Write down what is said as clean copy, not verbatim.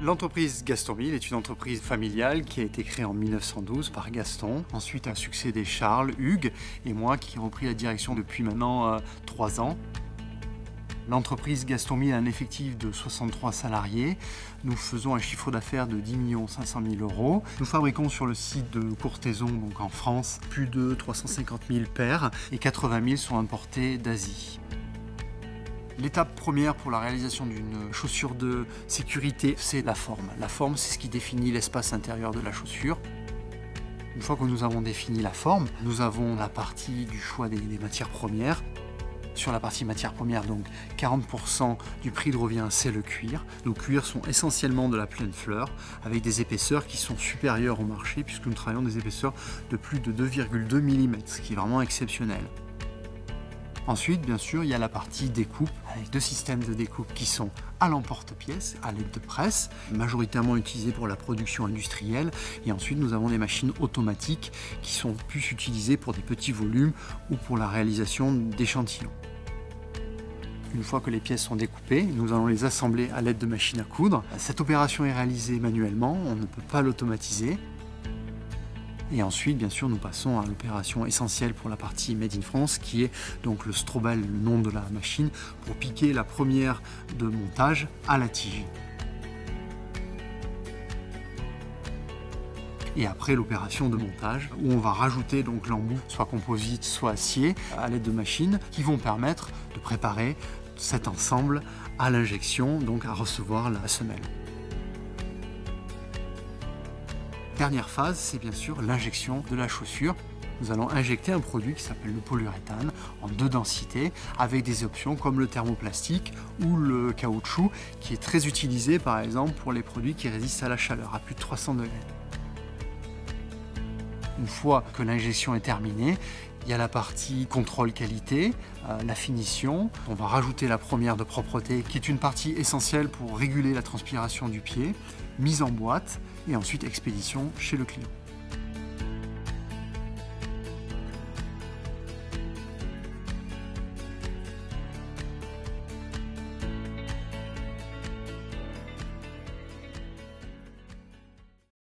L'entreprise Gaston Mille est une entreprise familiale qui a été créée en 1912 par Gaston. Ensuite a succédé Charles, Hugues et moi qui ai repris la direction depuis maintenant 3 ans. L'entreprise Gaston Mille a un effectif de 63 salariés. Nous faisons un chiffre d'affaires de 10 500 000 €. Nous fabriquons sur le site de Courthézon, donc en France, plus de 350 000 paires et 80 000 sont importés d'Asie. L'étape première pour la réalisation d'une chaussure de sécurité, c'est la forme. La forme, c'est ce qui définit l'espace intérieur de la chaussure. Une fois que nous avons défini la forme, nous avons la partie du choix des matières premières. Sur la partie matières premières, donc 40% du prix de revient, c'est le cuir. Nos cuirs sont essentiellement de la pleine fleur, avec des épaisseurs qui sont supérieures au marché, puisque nous travaillons des épaisseurs de plus de 2,2 mm, ce qui est vraiment exceptionnel. Ensuite, bien sûr, il y a la partie découpe, avec 2 systèmes de découpe qui sont à l'emporte-pièce, à l'aide de presse, majoritairement utilisés pour la production industrielle. Et ensuite, nous avons des machines automatiques qui sont plus utilisées pour des petits volumes ou pour la réalisation d'échantillons. Une fois que les pièces sont découpées, nous allons les assembler à l'aide de machines à coudre. Cette opération est réalisée manuellement, on ne peut pas l'automatiser. Et ensuite, bien sûr, nous passons à l'opération essentielle pour la partie Made in France, qui est donc le strobel, le nom de la machine, pour piquer la première de montage à la tige. Et après l'opération de montage, où on va rajouter donc l'embout, soit composite, soit acier, à l'aide de machines, qui vont permettre de préparer cet ensemble à l'injection, donc à recevoir la semelle. Dernière phase, c'est bien sûr l'injection de la chaussure. Nous allons injecter un produit qui s'appelle le polyuréthane en 2 densités avec des options comme le thermoplastique ou le caoutchouc qui est très utilisé par exemple pour les produits qui résistent à la chaleur à plus de 300 degrés. Une fois que l'injection est terminée, il y a la partie contrôle qualité, la finition. On va rajouter la première de propreté qui est une partie essentielle pour réguler la transpiration du pied, mise en boîte et ensuite expédition chez le client.